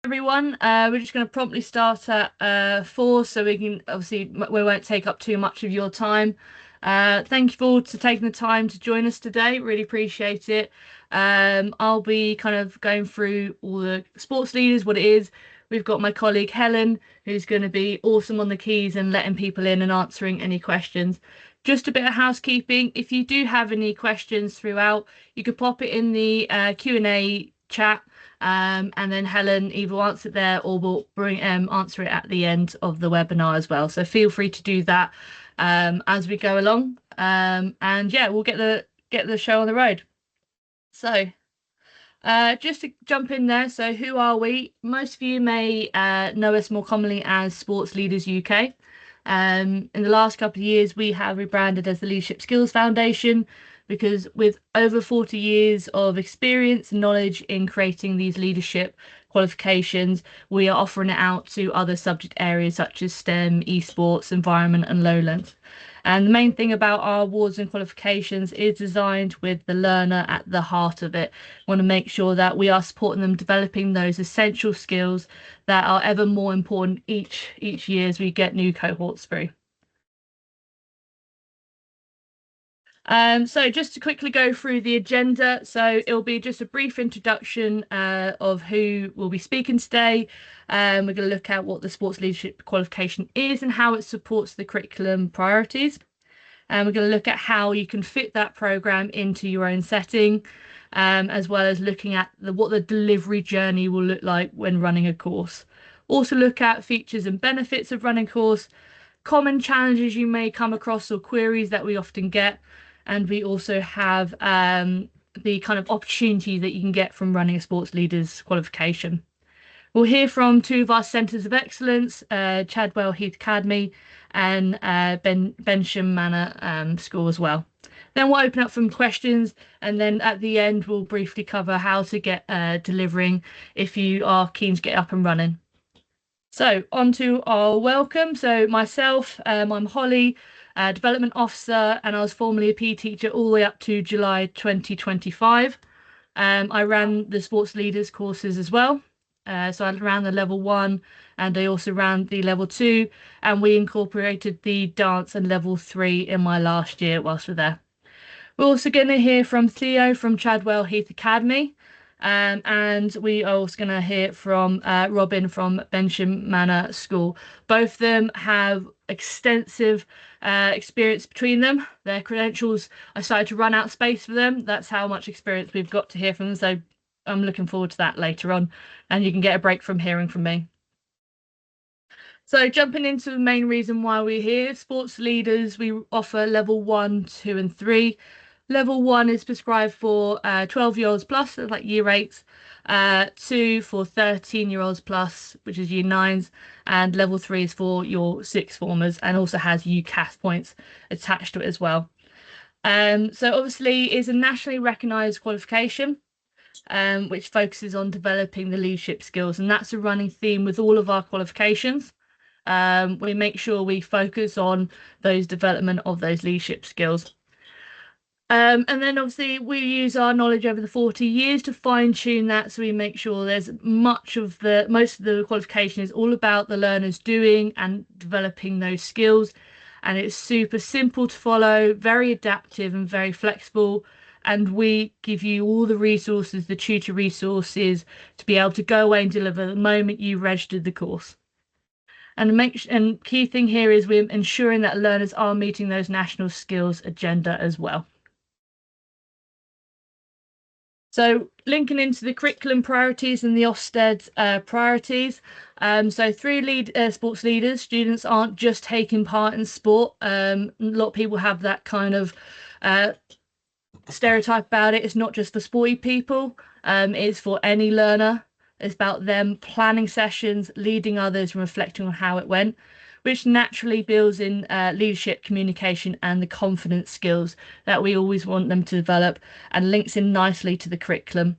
everyone. We're just going to promptly start at 4, so we can we won't take up too much of your time. Thank you all for taking the time to join us today. Really appreciate it. I'll be kind of going through all the sports leaders, what it is. We've got my colleague Helen, who's going to be awesome on the keys and letting people in and answering any questions. Just a bit of housekeeping. If you do have any questions throughout, you could pop it in the Q&A chat. And then Helen either answer it there or will answer it at the end of the webinar as well. So feel free to do that as we go along. And yeah, we'll get the show on the road. So just to jump in there, so who are we? Most of you may know us more commonly as Sports Leaders UK. In the last couple of years, we have rebranded as the Leadership Skills Foundation, because with over 40 years of experience and knowledge in creating these leadership qualifications, we are offering it out to other subject areas such as STEM, esports, environment and lowlands. And the main thing about our awards and qualifications is designed with the learner at the heart of it. We want to make sure that we are supporting them developing those essential skills that are ever more important each year as we get new cohorts through. So just to quickly go through the agenda, so it'll be just a brief introduction of who will be speaking today. We're going to look at what the sports leadership qualification is and how it supports the curriculum priorities. And we're going to look at how you can fit that program into your own setting, as well as looking at what the delivery journey will look like when running a course. Also look at features and benefits of running a course, common challenges you may come across or queries that we often get. And we also have the kind of opportunity that you can get from running a sports leaders qualification. We'll hear from two of our centres of excellence, Chadwell Heath Academy and Bensham Manor School as well. Then we'll open up some questions, and then at the end we'll briefly cover how to get delivering if you are keen to get up and running. So on to our welcome. So myself, I'm Holly, Development Officer, and I was formerly a PE teacher all the way up to July 2025. I ran the sports leaders courses as well. So I ran the level 1 and I also ran the level 2, and we incorporated the dance and level 3 in my last year whilst we're there. We're also going to hear from Theo from Chadwell Heath Academy. And we are also going to hear from Robin from Bensham Manor School. Both of them have extensive experience between them. Their credentials, I started to run out of space for them. That's how much experience we've got to hear from them. So I'm looking forward to that later on, and you can get a break from hearing from me. So jumping into the main reason why we're here, sports leaders, we offer level 1, 2 and 3. Level 1 is prescribed for 12-year-olds plus, so like year 8s, 2 for 13-year-olds plus, which is year 9s, and level 3 is for your 6th formers, and also has UCAS points attached to it as well. So obviously it's a nationally recognised qualification, which focuses on developing the leadership skills, and that's a running theme with all of our qualifications. We make sure we focus on those development of those leadership skills. And then obviously we use our knowledge over the 40 years to fine tune that, so we make sure there's most of the qualification is all about the learners doing and developing those skills, and it's super simple to follow, very adaptive and very flexible, and we give you all the resources, the tutor resources, to be able to go away and deliver the moment you registered the course. And key thing here is we're ensuring that learners are meeting those national skills agenda as well. So linking into the curriculum priorities and the Ofsted priorities. So through sports leaders, students aren't just taking part in sport. A lot of people have that kind of stereotype about it. It's not just for sporty people. It's for any learner. It's about them planning sessions, leading others and reflecting on how it went, which naturally builds in leadership, communication and the confidence skills that we always want them to develop, and links in nicely to the curriculum.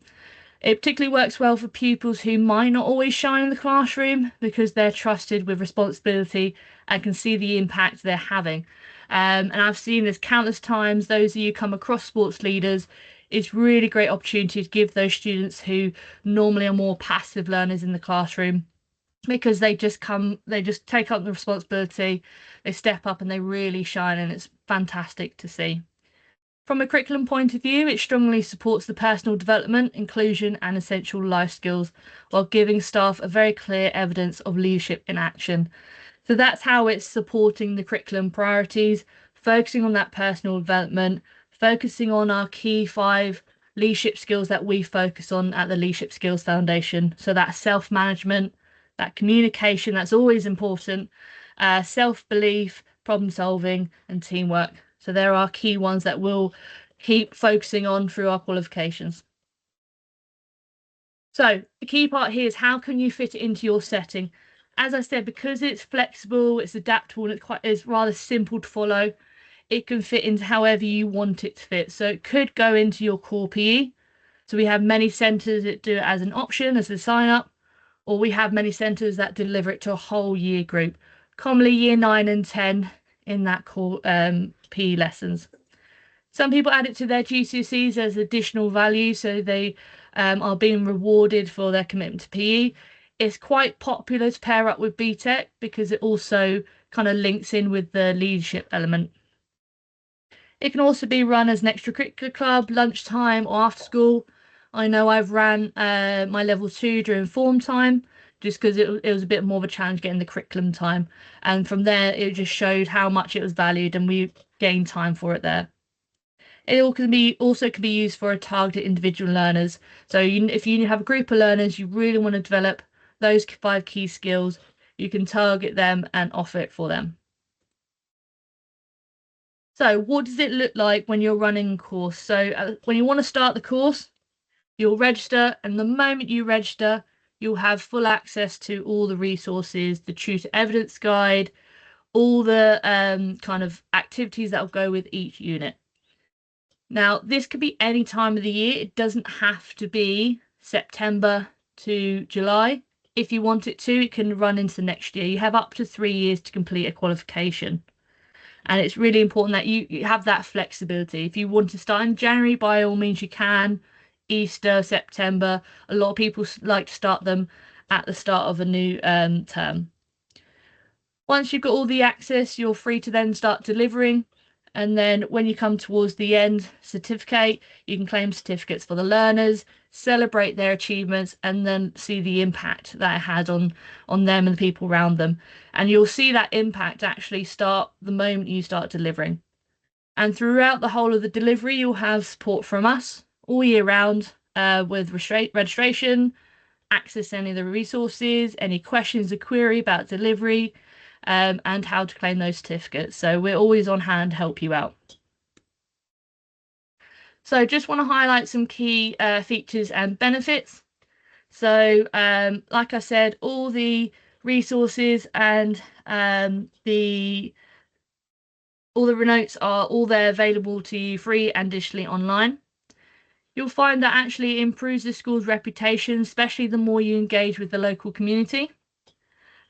It particularly works well for pupils who might not always shine in the classroom because they're trusted with responsibility and can see the impact they're having. And I've seen this countless times. Those of you come across sports leaders, It's really great opportunity to give those students who normally are more passive learners in the classroom, because they just take up the responsibility, they step up and they really shine, and it's fantastic to see. From a curriculum point of view, it strongly supports the personal development, inclusion, and essential life skills while giving staff a very clear evidence of leadership in action. So that's how it's supporting the curriculum priorities, focusing on that personal development, focusing on our key 5 leadership skills that we focus on at the Leadership Skills Foundation. So that's self-management, that communication, that's always important, self-belief, problem solving, and teamwork. So there are key ones that we'll keep focusing on through our qualifications. So the key part here is how can you fit it into your setting? As I said, because it's flexible, it's adaptable, and it's rather simple to follow, it can fit into however you want it to fit. So it could go into your core PE. So we have many centres that do it as an option, as a sign up, or we have many centres that deliver it to a whole year group, commonly year 9 and 10 in that core PE lessons. Some people add it to their GCSEs as additional value, so they are being rewarded for their commitment to PE. It's quite popular to pair up with BTEC because it also kind of links in with the leadership element. It can also be run as an extracurricular club, lunchtime or after school. I know I've ran my level 2 during form time just because it was a bit more of a challenge getting the curriculum time. And from there, it just showed how much it was valued and we gained time for it there. It all can be used for a targeted individual learners. So if you have a group of learners, you really want to develop those 5 key skills, you can target them and offer it for them. So what does it look like when you're running a course? So when you want to start the course, you'll register, and the moment you register, you'll have full access to all the resources, the tutor evidence guide, all the kind of activities that will go with each unit. Now, this could be any time of the year. It doesn't have to be September to July. If you want it to, it can run into next year. You have up to 3 years to complete a qualification. And it's really important that you have that flexibility. If you want to start in January, by all means you can. Easter, September, a lot of people like to start them at the start of a new term. Once you've got all the access, you're free to then start delivering. And then when you come towards the end certificate, you can claim certificates for the learners, celebrate their achievements, and then see the impact that it had on them and the people around them. And you'll see that impact actually start the moment you start delivering. And throughout the whole of the delivery, you'll have support from us all year round with registration, access to any of the resources, any questions or query about delivery, and how to claim those certificates. So we're always on hand to help you out. So just want to highlight some key features and benefits. So like I said, all the resources and all the notes are all there available to you free and digitally online. You'll find that actually improves the school's reputation, especially the more you engage with the local community.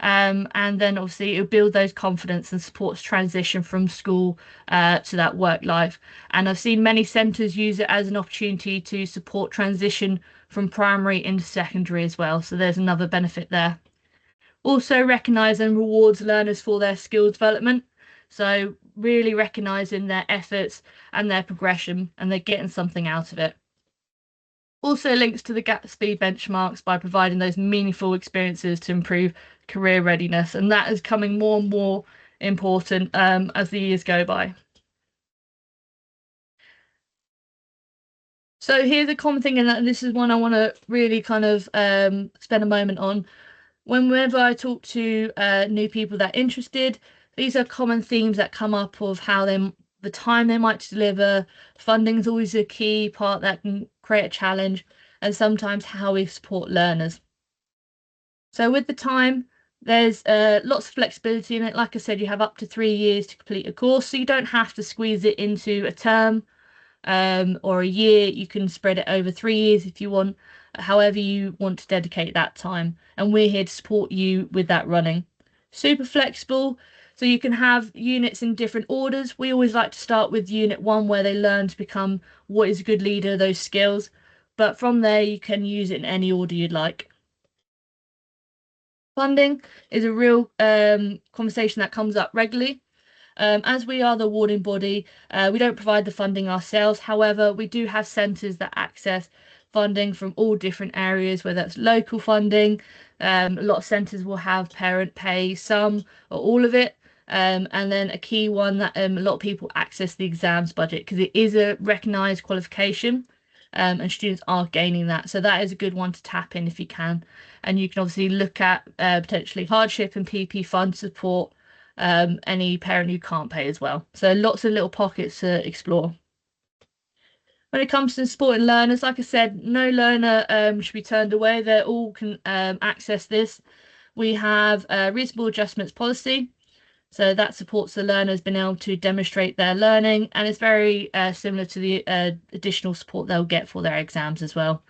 And then obviously it'll build those confidence and supports transition from school to that work life. And I've seen many centres use it as an opportunity to support transition from primary into secondary as well. So there's another benefit there. Also recognise and rewards learners for their skill development. So really recognising their efforts and their progression, and they're getting something out of it. Also links to the Gatsby benchmarks by providing those meaningful experiences to improve career readiness, and that is coming more and more important as the years go by. So here's a common thing, and this is one I want to really kind of spend a moment on. Whenever I talk to new people that are interested, these are common themes that come up of how the time they might deliver. Funding is always a key part that can create a challenge, and sometimes how we support learners. So with the time, there's lots of flexibility in it. Like I said, you have up to 3 years to complete a course, so you don't have to squeeze it into a term or a year. You can spread it over 3 years if you want, however you want to dedicate that time. And we're here to support you with that running. Super flexible. So you can have units in different orders. We always like to start with unit one, where they learn to become what is a good leader, those skills. But from there, you can use it in any order you'd like. Funding is a real conversation that comes up regularly. As we are the awarding body, we don't provide the funding ourselves. However, we do have centres that access funding from all different areas, whether that's local funding. A lot of centres will have parent pay some or all of it. And then a key one that a lot of people access the exams budget because it is a recognised qualification. And students are gaining that. So that is a good one to tap in if you can. And you can obviously look at potentially hardship and PP fund support any parent who can't pay as well. So lots of little pockets to explore. When it comes to supporting learners, like I said, no learner should be turned away. They all can access this. We have a reasonable adjustments policy. So that supports the learners being able to demonstrate their learning, and it's very similar to the additional support they'll get for their exams as well.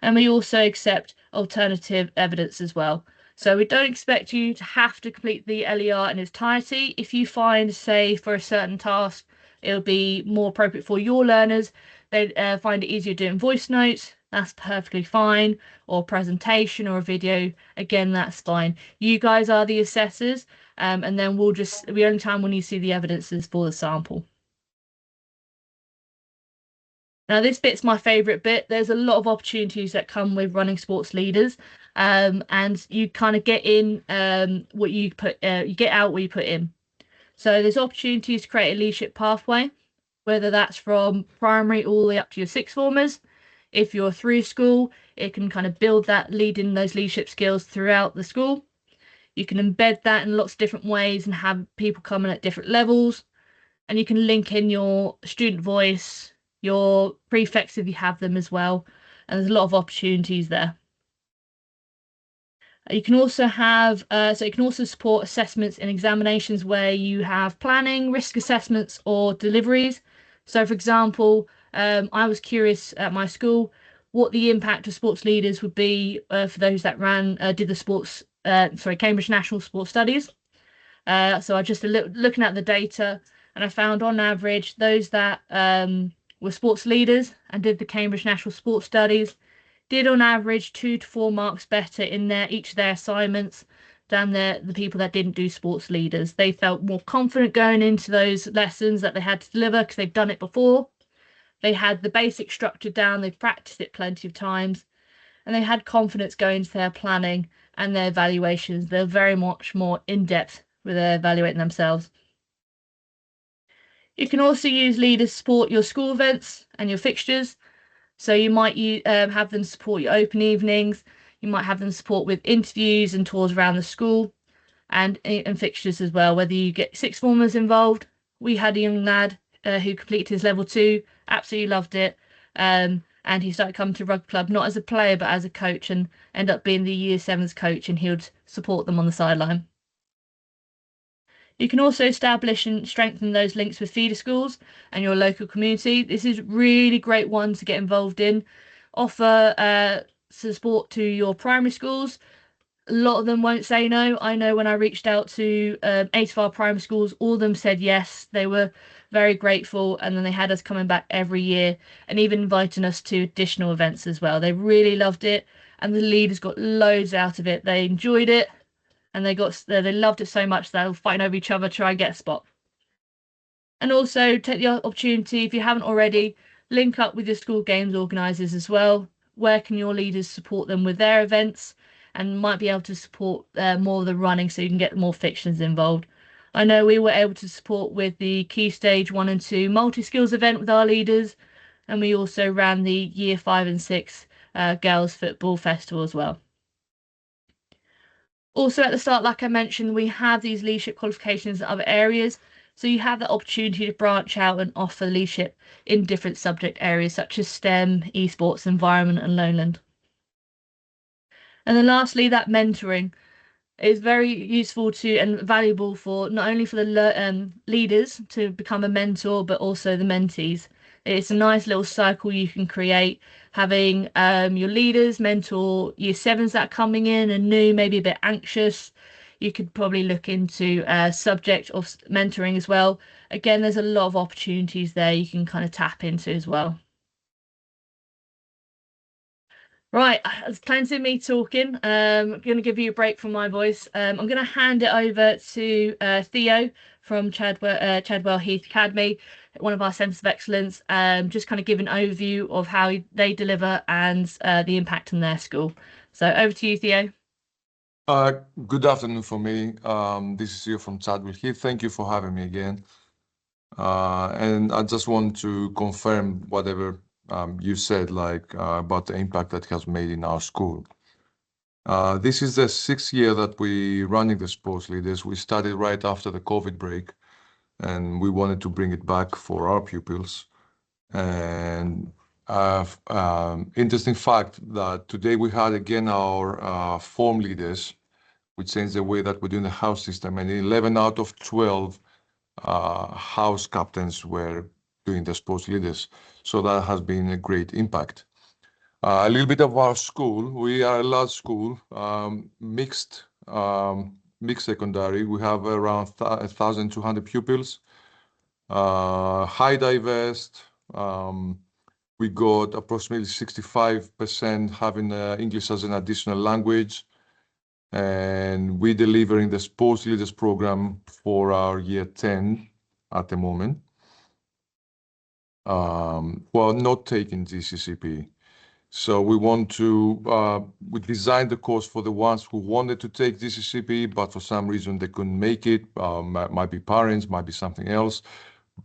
And we also accept alternative evidence as well. So we don't expect you to have to complete the LER in its entirety. If you find, say, for a certain task, it'll be more appropriate for your learners, they find it easier doing voice notes, that's perfectly fine, or presentation or a video, again, that's fine. You guys are the assessors, and then the only time when you see the evidence is for the sample. Now, this bit's my favourite bit. There's a lot of opportunities that come with running sports leaders, and you kind of get in what you put, you get out what you put in. So there's opportunities to create a leadership pathway, whether that's from primary all the way up to your sixth formers. If you're through school, it can kind of build that leading those leadership skills throughout the school. You can embed that in lots of different ways and have people coming at different levels. And you can link in your student voice, your prefects if you have them as well. And there's a lot of opportunities there. You can also have, so you can also support assessments and examinations where you have planning, risk assessments, or deliveries. So, for example, I was curious at my school what the impact of sports leaders would be for those that did the Cambridge National Sports Studies. So I just looking at the data, and I found on average those that were sports leaders and did the Cambridge National Sports Studies did on average 2 to 4 marks better in each of their assignments than the people that didn't do sports leaders. They felt more confident going into those lessons that they had to deliver because they've done it before. They had the basic structure down, they've practiced it plenty of times, and they had confidence going into their planning and their evaluations. They're very much more in-depth with evaluating themselves. You can also use leaders to support your school events and your fixtures. So you might have them support your open evenings. You might have them support with interviews and tours around the school and fixtures as well, whether you get sixth formers involved. We had a young lad who completed his level 2, absolutely loved it. And he started coming to rugby club, not as a player, but as a coach, and ended up being the year 7's coach, and he would support them on the sideline. You can also establish and strengthen those links with feeder schools and your local community. This is really great one to get involved in. Offer support to your primary schools. A lot of them won't say no. I know when I reached out to 8 of our primary schools, all of them said yes. They were very grateful, and then they had us coming back every year and even inviting us to additional events as well. They really loved it, and the leaders got loads out of it. They enjoyed it, and they loved it so much they'll fight over each other to try and get a spot. And also take the opportunity, if you haven't already, link up with your school games organisers as well. Where can your leaders support them with their events, and might be able to support more of the running so you can get more fixtures involved. I know we were able to support with the Key Stage 1 and 2 multi-skills event with our leaders, and we also ran the Year 5 and 6 Girls Football Festival as well. Also at the start, like I mentioned, we have these leadership qualifications in other areas. So you have the opportunity to branch out and offer leadership in different subject areas such as STEM, esports, environment and lowland. And then lastly, that mentoring is very useful to and valuable for not only for the leaders to become a mentor, but also the mentees. It's a nice little cycle you can create, having your leaders mentor year 7s that are coming in and new, maybe a bit anxious. you could probably look into a subject of mentoring as well. Again, there's a lot of opportunities there you can kind of tap into as well. Right, it's plenty of me talking. I'm going to give you a break from my voice. I'm going to hand it over to Theo from Chadwell Heath Academy, one of our centres of excellence. Just kind of give an overview of how they deliver and the impact on their school. So over to you, Theo. Uh, Good afternoon for me. This is Theo from Chadwell Heath. Thank you for having me again. And I just want to confirm whatever you said, like about the impact that it has made in our school. This is the sixth year that we running the sports leaders. We started right after the COVID break, and we wanted to bring it back for our pupils. And interesting fact that today we had again our form leaders. We changed the way that we're doing the house system, and 11 out of 12 house captains were doing the sports leaders. So that has been a great impact. A little bit of our school. We are a large school, mixed secondary. We have around 1,200 pupils, high diverse. We got approximately 65% having English as an additional language, and we're delivering the sports leaders program for our year 10 at the moment. Well, not taking GCCP. So we designed the course for the ones who wanted to take GCCP, but for some reason they couldn't make it. Might be parents, might be something else.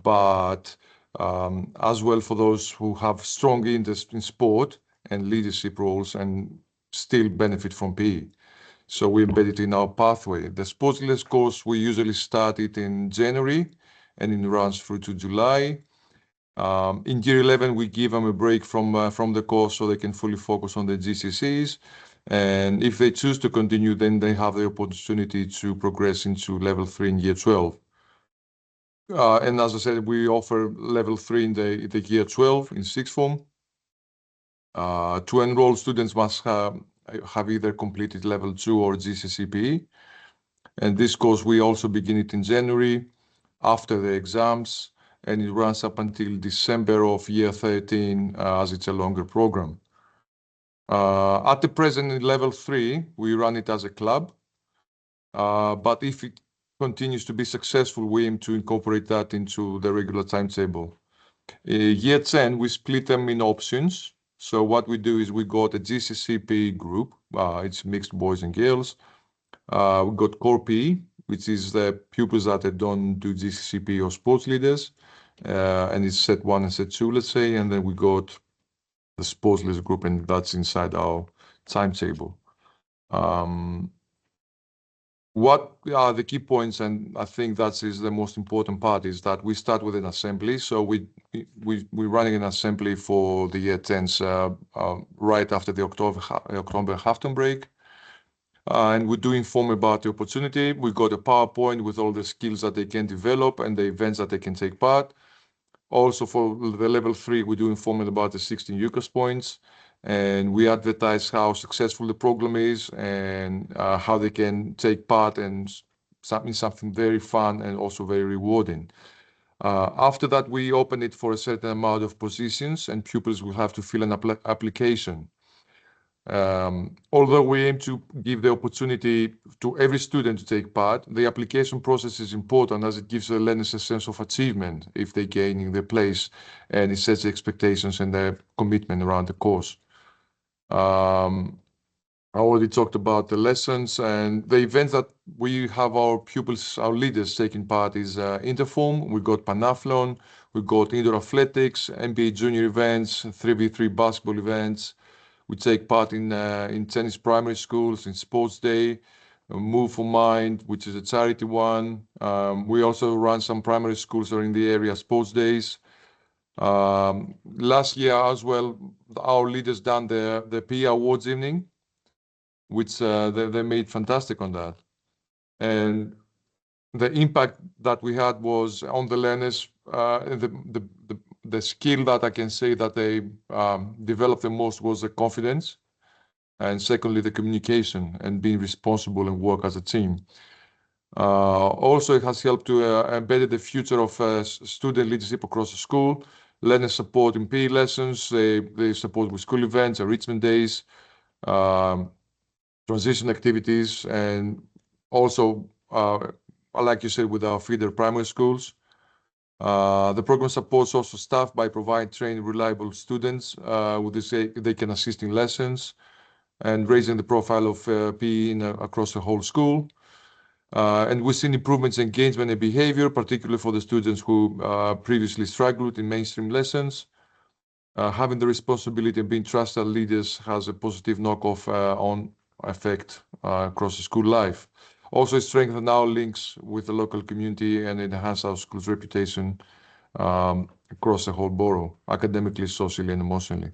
But as well for those who have strong interest in sport and leadership roles and still benefit from PE. So we embed it in our pathway. The sports leaders course, we usually start it in January and it runs through to July. In year 11, we give them a break from the course so they can fully focus on the GCSEs. And if they choose to continue, then they have the opportunity to progress into level 3 in year 12. And as I said, we offer level 3 in the year 12 in sixth form. To enroll, students must have either completed level 2 or GCSE. And this course, we also begin it in January after the exams, and it runs up until December of year 13 as it's a longer program. At the present in level 3, we run it as a club, but if it continues to be successful, we aim to incorporate that into the regular timetable. Year 10, we split them in options. So what we do is we got a GCCP group, it's mixed boys and girls. We got core PE, which is the pupils that don't do GCCP or sports leaders, and it's set 1 and set 2, let's say, and then we got the sports leaders group, and that's inside our timetable. What are the key points, and I think that is the most important part, is that we start with an assembly. So we're running an assembly for the year 10s right after the October half-term break. And we do inform about the opportunity. We got a PowerPoint with all the skills that they can develop and the events that they can take part. Also for the level 3, we do inform about the 16 UCAS points, and we advertise how successful the program is and how they can take part, and something very fun and also very rewarding. After that, we open it for a certain amount of positions, and pupils will have to fill an application. Although we aim to give the opportunity to every student to take part, the application process is important as it gives the learners a sense of achievement if they're gaining their place, and it sets the expectations and their commitment around the course. I already talked about the lessons and the events that we have our pupils, our leaders taking part is Interform, we got Panathlon, we got indoor athletics, NBA junior events, 3v3 basketball events. We take part in tennis primary schools, in sports day, Move for Mind, which is a charity one. We also run some primary schools that are in the area sports days. Last year as well, our leaders done the PE Awards evening, which they made fantastic on that. And the impact that we had was on the learners, the skill that I can say that they developed the most was the confidence. And secondly, the communication and being responsible and work as a team. Also, it has helped to embed the future of student leadership across the school, learner support in PE lessons, they support with school events, enrichment days, um, transition activities, and also, like you said, with our feeder primary schools. The program supports also staff by providing trained, reliable students with this, they can assist in lessons and raising the profile of PE across the whole school. And we've seen improvements in engagement and behavior, particularly for the students who previously struggled in mainstream lessons. Having the responsibility and being trusted leaders has a positive knock-off on effect across the school life. Also, it strengthened our links with the local community and enhanced our school's reputation across the whole borough, academically, socially, and emotionally.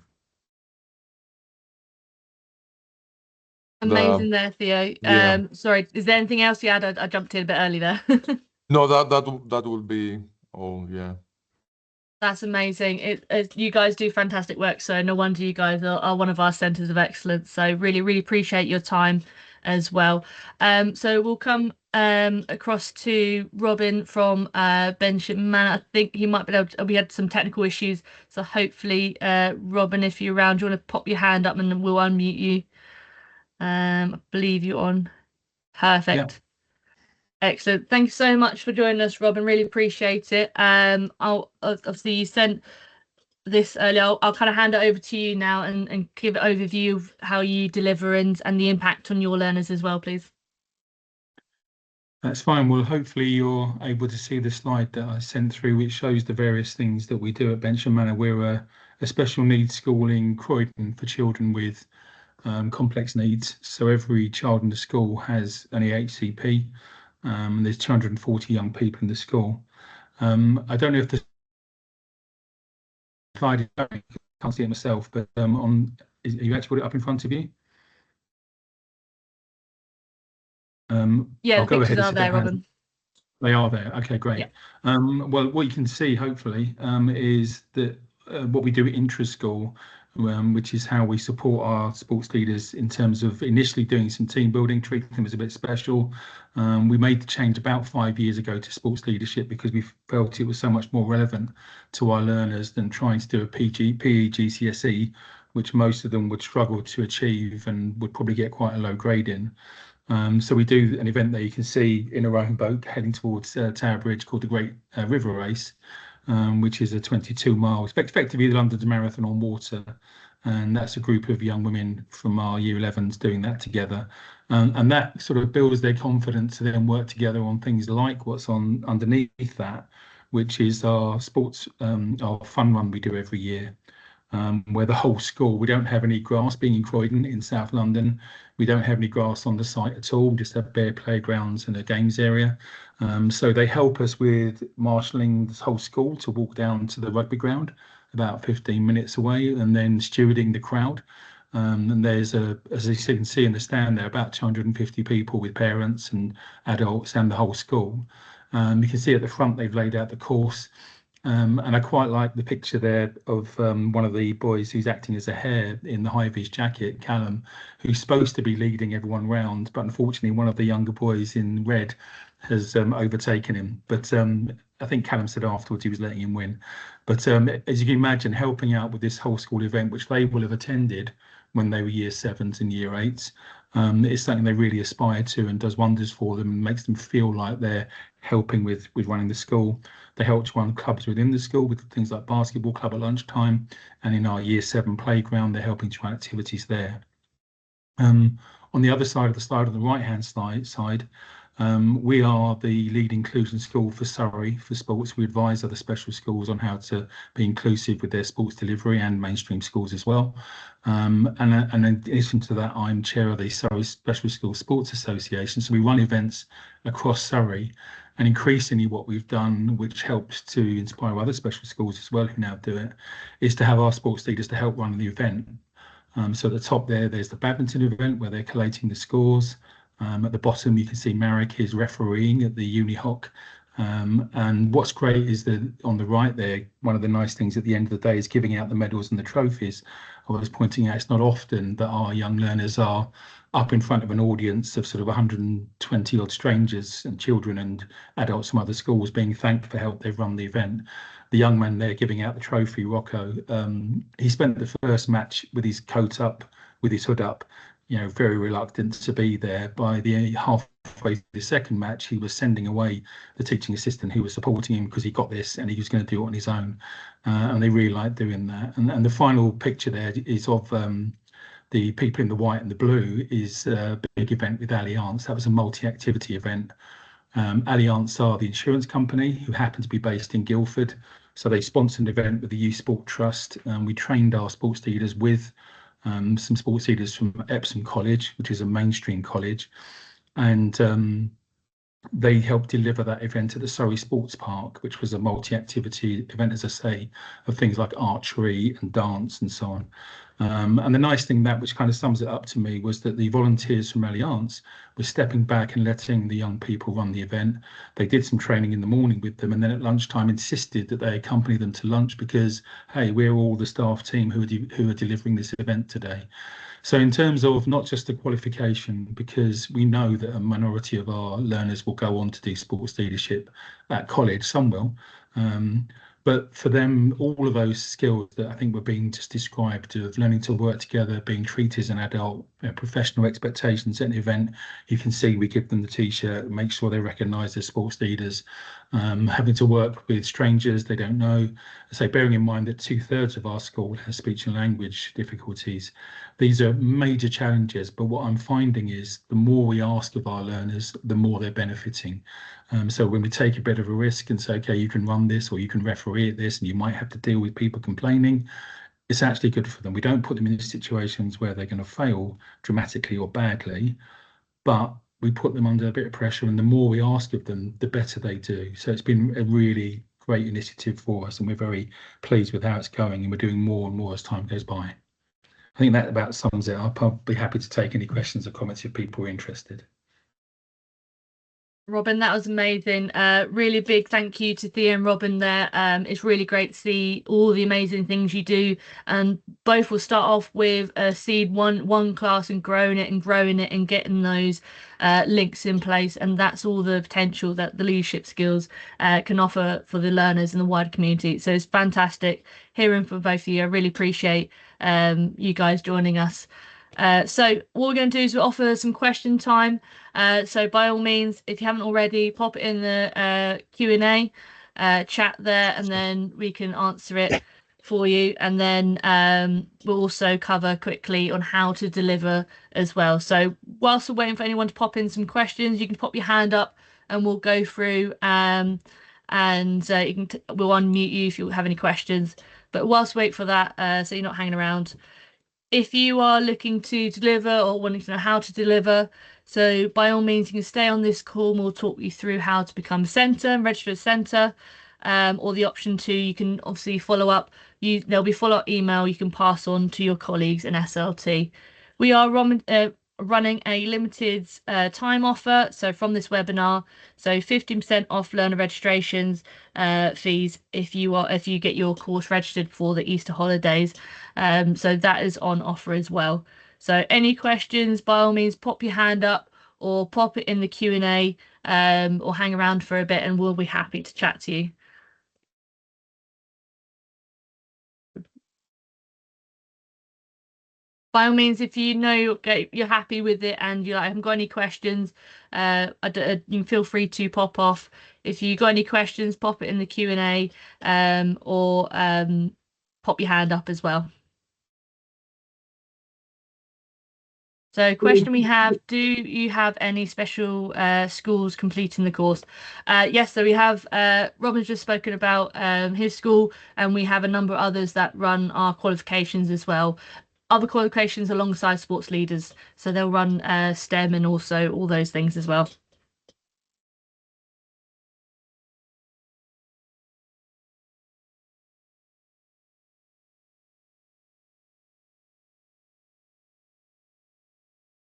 Amazing there, Theo. Yeah. Sorry, is there anything else you had? I jumped in a bit early there. No, that will be all. Yeah. That's amazing. You guys do fantastic work, so no wonder you guys are one of our centers of excellence. So really, really appreciate your time as well. So we'll come across to Robin from Benjamin Manor. I think he might be able to, we had some technical issues, so hopefully, Robin, if you're around, you want to pop your hand up and then we'll unmute you. I believe you're on. Yeah. Perfect. Excellent. Thank you so much for joining us, Robin. Really appreciate it. I'll obviously you sent this earlier. I'll kind of hand it over to you now and give an overview of how you deliver and the impact on your learners as well, please. That's fine. Well, hopefully you're able to see the slide that I sent through, which shows the various things that we do at Bensham Manor. We're a special needs school in Croydon for children with complex needs. So every child in the school has an EHCP. There's 240 young people in the school. I don't know if the slide is showing, I can't see it myself, but you actually put it up in front of you? Yeah, I'll the go pictures ahead and are say there, that Robin. they are there. Okay, great. Yeah. Well, what you can see, hopefully, is that what we do at intra-school, which is how we support our sports leaders in terms of initially doing some team building, treating them as a bit special. We made the change about 5 years ago to sports leadership because we felt it was so much more relevant to our learners than trying to do a PE GCSE, which most of them would struggle to achieve and would probably get quite a low grade in. So we do an event that you can see in a rowing boat heading towards Tower Bridge called the Great River Race, which is a 22 miles, effectively the London Marathon on water. And that's a group of young women from our Year 11s doing that together. And that sort of builds their confidence to then work together on things like what's on underneath that, which is our sports, our fun run we do every year. Where the whole school, we don't have any grass, being in Croydon in South London, we don't have any grass on the site at all, we just have bare playgrounds and a games area. So they help us with marshalling this whole school to walk down to the rugby ground about 15 minutes away and then stewarding the crowd. And there's as you can see in the stand there, about 250 people with parents and adults and the whole school. You can see at the front they've laid out the course. And I quite like the picture there of one of the boys who's acting as a hare in the high vis jacket, Callum, who's supposed to be leading everyone round, but unfortunately one of the younger boys in red has overtaken him. But I think Callum said afterwards he was letting him win. But as you can imagine, helping out with this whole school event, which they will have attended when they were year sevens and year eights, is something they really aspire to and does wonders for them and makes them feel like they're helping with running the school. They help to run clubs within the school with things like basketball club at lunchtime, and in our year 7 playground, they're helping to run activities there. On the other side of the slide, on the right-hand side, we are the lead inclusion school for Surrey for sports. We advise other special schools on how to be inclusive with their sports delivery and mainstream schools as well. And in addition to that, I'm chair of the Surrey Special School Sports Association. So we run events across Surrey. And increasingly what we've done, which helps to inspire other special schools as well who now do it, is to have our sports leaders to help run the event. So at the top there's the badminton event where they're collating the scores. At the bottom, you can see Marek is refereeing at the Unihoc. And what's great is that on the right there, one of the nice things at the end of the day is giving out the medals and the trophies I was pointing out it's not often that our young learners are up in front of an audience of sort of 120 odd strangers and children and adults from other schools being thanked for help they've run the event. The young man there giving out the trophy, Rocco, he spent the first match with his coat up, with his hood up, very reluctant to be there. By the halfway through the second match, he was sending away the teaching assistant who was supporting him because he got this and he was going to do it on his own. And they really liked doing that. And the final picture there is of the people in the white and the blue is a big event with Allianz. That was a multi-activity event. Allianz are the insurance company who happen to be based in Guildford. So they sponsored an event with the Youth Sport Trust. We trained our sports leaders with some sports leaders from Epsom College, which is a mainstream college. And they helped deliver that event at the Surrey Sports Park, which was a multi-activity event, as I say, of things like archery and dance and so on. And the nice thing that which kind of sums it up to me was that the volunteers from Allianz were stepping back and letting the young people run the event. They did some training in the morning with them, and then at lunchtime insisted that they accompany them to lunch because, hey, we're all the staff team who are delivering this event today. So in terms of not just the qualification, because we know that a minority of our learners will go on to do sports leadership at college, some will. But for them, all of those skills that I think were being just described of learning to work together, being treated as an adult, professional expectations at an event, you can see we give them the T-shirt, make sure they recognise as sports leaders, having to work with strangers they don't know. So bearing in mind that 2/3 of our school has speech and language difficulties, these are major challenges. But what I'm finding is the more we ask of our learners, the more they're benefiting. So when we take a bit of a risk and say, okay, you can run this or you can referee at this and you might have to deal with people complaining, it's actually good for them. We don't put them in situations where they're going to fail dramatically or badly, but we put them under a bit of pressure, and the more we ask of them, the better they do. So it's been a really great initiative for us, and we're very pleased with how it's going, and we're doing more and more as time goes by. I think that about sums it up. I'll be happy to take any questions or comments if people are interested. Robin, that was amazing. Really big thank you to Thea and Robin there. It's really great to see all the amazing things you do. And both will start off with a seed one class and growing it and getting those links in place. And that's all the potential that the leadership skills can offer for the learners in the wider community. So it's fantastic hearing from both of you. I really appreciate you guys joining us. So what we're going to do is we'll offer some question time. So by all means, if you haven't already, pop it in the Q&A chat there, and then we can answer it for you. And then we'll also cover quickly on how to deliver as well. So whilst we're waiting for anyone to pop in some questions, you can pop your hand up and we'll go through and we'll unmute you if you have any questions. But whilst we wait for that, so you're not hanging around, if you are looking to deliver or wanting to know how to deliver, so by all means, you can stay on this call and we'll talk you through how to become a centre and register a centre, or the option two, you can obviously follow up. There'll be follow-up email you can pass on to your colleagues in SLT. We are running a limited time offer, so from this webinar, so 15% off learner registrations fees if you get your course registered for the Easter holidays. So that is on offer as well. So any questions, by all means, pop your hand up or pop it in the Q&A, or hang around for a bit and we'll be happy to chat to you. By all means, if you know you're happy with it and you haven't got any questions, you can feel free to pop off. If you got any questions, pop it in the Q&A, or pop your hand up as well. So question we have, do you have any special schools completing the course? Yes, so we have, Robin's just spoken about his school, and we have a number of others that run our qualifications as well. Other qualifications alongside sports leaders, so they'll run STEM and also all those things as well.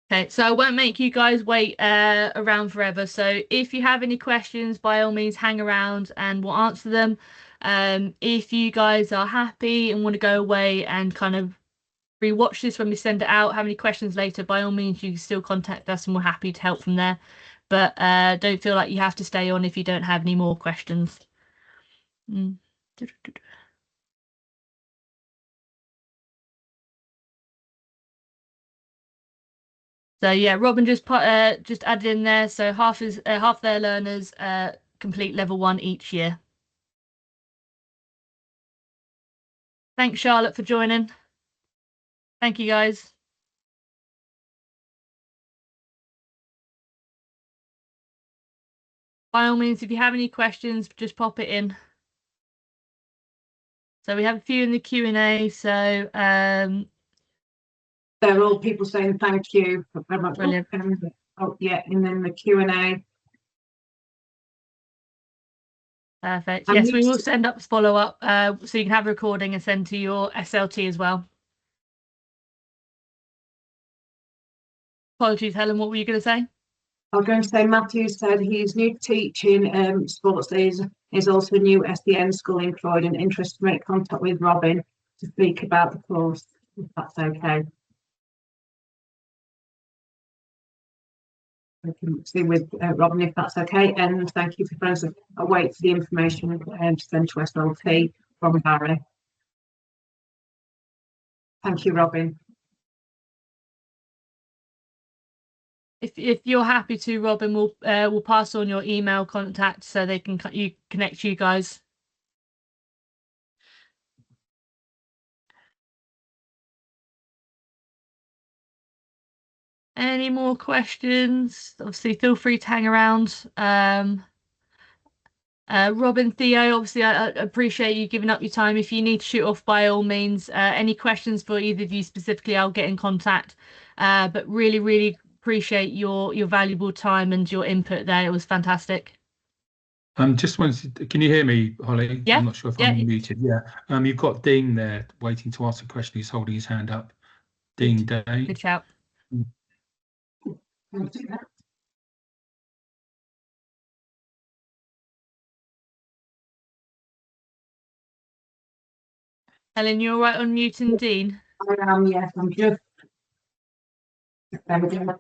Okay, so I won't make you guys wait around forever. So if you have any questions, by all means, hang around and we'll answer them. If you guys are happy and want to go away and kind of rewatch this when we send it out, have any questions later, by all means, you can still contact us and we're happy to help from there. But don't feel like you have to stay on if you don't have any more questions. Mm. So yeah, Robin just added in there. So half their learners complete level 1 each year. Thanks, Charlotte, for joining. Thank you, guys. By all means, if you have any questions, just pop it in. So we have a few in the Q&A. So they're all people saying thank you. Brilliant. Oh yeah, and then the Q&A. Perfect. Yes, we will send up follow-up so you can have a recording and send to your SLT as well. Apologies, Helen, what were you going to say? I was going to say Matthew said he's new to teaching sports. Is also a new SDN school in Croydon. Interested to make contact with Robin to speak about the course, if that's okay. I can see with Robin if that's okay. And thank you for friends. I'll wait for the information to send to SLT from Barry. Thank you, Robin. If you're happy to, Robin, we'll pass on your email contact so they can connect you guys. Any more questions? Obviously, feel free to hang around. Robin, Theo, obviously, I appreciate you giving up your time. If you need to shoot off, by all means. Any questions for either of you specifically, I'll get in contact. But really, really appreciate your valuable time and your input there. It was fantastic. Just wanted, can you hear me, Holly? Yeah. I'm not sure if I'm muted. Yeah. You've got Dean there waiting to ask a question. He's holding his hand up. Dean Day. Good shout. Helen, you're all right on muting Dean? I am, yes. I'm just. There we go.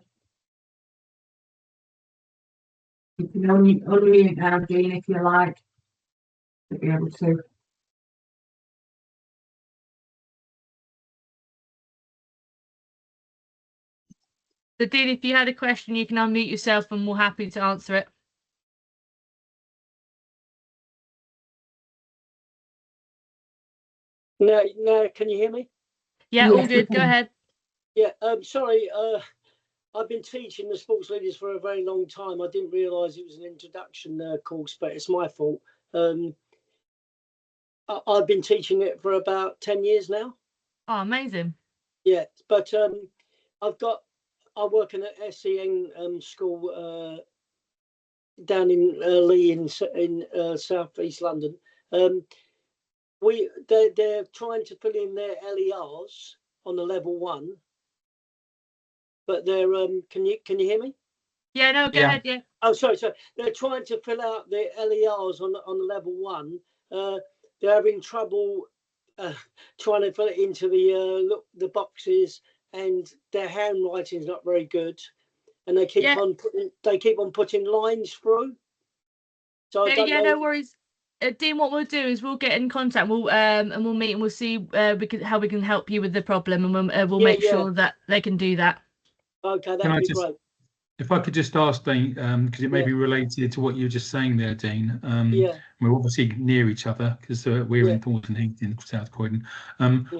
You can only unmute now, Dean, if you like, to be able to. So, Dean, if you had a question, you can unmute yourself and we're happy to answer it. No, can you hear me? Yeah, all good. Go ahead. Yeah, sorry, I've been teaching the sports leaders for a very long time. I didn't realise it was an introduction course, but it's my fault. I've been teaching it for about 10 years now. Oh, amazing. Yeah, but I work in an SEN school down in Lee in South East London. They're trying to fill in their LERs on the level 1, but they're can you hear me? Yeah, no, go ahead. Yeah. Oh, sorry. They're trying to fill out their LERs on the level 1. They're having trouble trying to fill it into the boxes, and their handwriting's not very good, and they keep on putting lines through. So I don't know. No worries. Dean, what we'll do is we'll get in contact. We'll meet and we'll see how we can help you with the problem, and we'll make sure that they can do that. Okay, that'd be great. If I could just ask, Dean, because it may be related to what you were just saying there, Dean. We're obviously near each other because we're in Thornton Heath in South Croydon.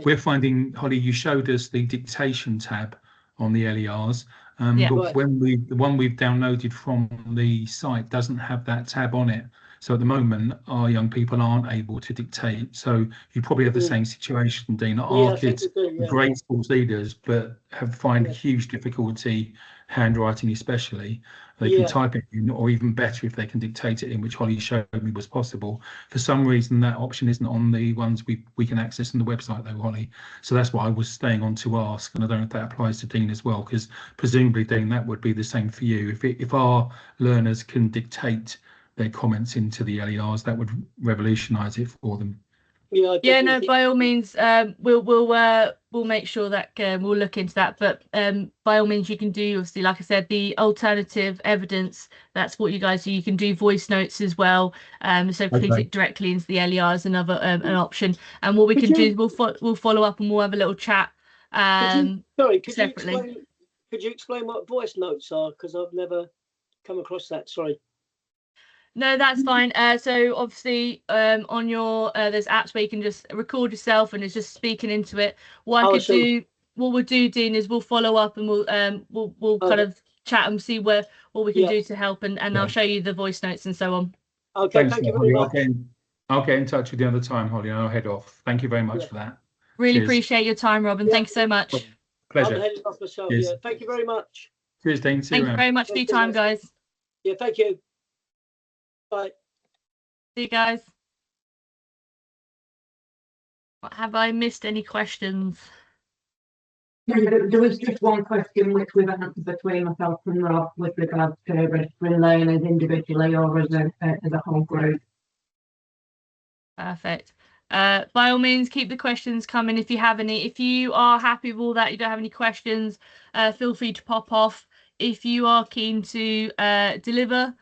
We're finding, Holly, you showed us the dictation tab on the LERs, but the one we've downloaded from the site doesn't have that tab on it. So at the moment, our young people aren't able to dictate. So you probably have the same situation, Dean. Our kids are great sports leaders, but find huge difficulty handwriting, especially. They can type it in, or even better if they can dictate it in, which Holly showed me was possible. For some reason, that option isn't on the ones we can access on the website, though, Holly. So that's what I was staying on to ask, and I don't know if that applies to Dean as well, because presumably, Dean, that would be the same for you. If our learners can dictate their comments into the LERs, that would revolutionise it for them. Yeah, I Yeah, definitely no, think. by all means, we'll make sure that we'll look into that. But by all means, you can do, obviously, like I said, the alternative evidence. That's what you guys do. You can do voice notes as well. So putting Okay. it directly into the LER is another an option. And what we Could can do you- is we'll follow up and we'll have a little chat Could you separately. explain what voice notes are? Because I've never come across that. Sorry. No, that's fine. So obviously, on your there's apps where you can just record yourself and it's just speaking into it. What I Oh, I could see. do, what we'll do, Dean, is we'll follow up and we'll kind Okay. of chat and see what we can Yeah. do to help, and I'll Yeah. show you the voice notes and so on. Okay. Thanks, Thank you Holly. very much. I'll get in touch with you another time, Holly, and I'll head off. Thank you very much Yeah. for that. Really Cheers. appreciate your time, Robin. Yeah. Thank you so much. I'm Pleasure. heading off myself. Cheers. Yeah. Thank you very much. Cheers, Dean. See you Thank you around. very much for your Thank you, time, mate. guys. Yeah. Thank you. Bye. See you guys. Have I missed any questions? There was just one question which we've answered between myself and Rob with regards to registering learners individually or as a whole group. Perfect. By all means, keep the questions coming if you have any. If you are happy with all that, you don't have any questions, feel free to pop off. If you are keen to deliver,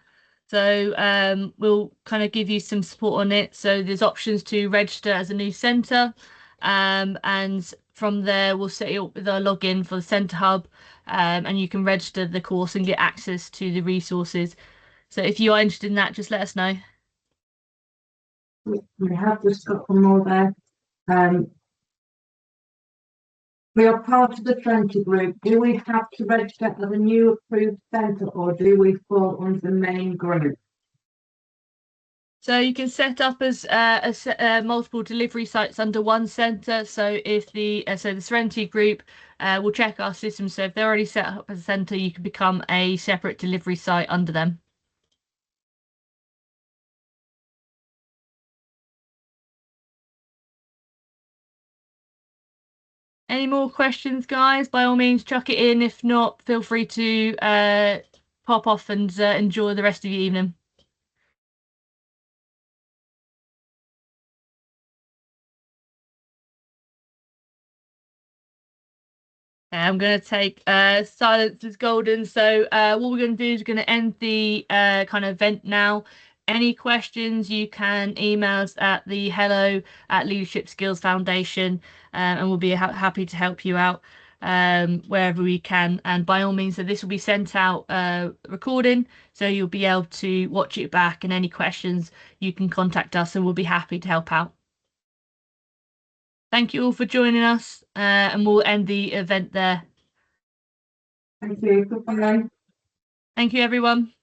so we'll kind of give you some support on it. So there's options to register as a new centre, and from there we'll set you up with a login for the Centre Hub, and you can register the course and get access to the resources. So if you are interested in that, just let us know. We have just got one more there. We are part of the Trinity group. Do we have to register as a new approved centre or do we fall under the main group? So you can set up as multiple delivery sites under one centre. So if the Serenity Group will check our system. So if they're already set up as a centre, you can become a separate delivery site under them. Any more questions, guys? By all means, chuck it in. If not, feel free to pop off and enjoy the rest of your evening. I'm going to take silence is golden. So what we're going to do is we're going to end the kind of event now. Any questions, you can email us at the hello@Leadership Skills Foundation, and we'll be happy to help you out wherever we can. And by all means, so this will be sent out recording, so you'll be able to watch it back. And any questions, you can contact us, and we'll be happy to help out. Thank you all for joining us, and we'll end the event there. Thank you. Goodbye. Thank you, everyone.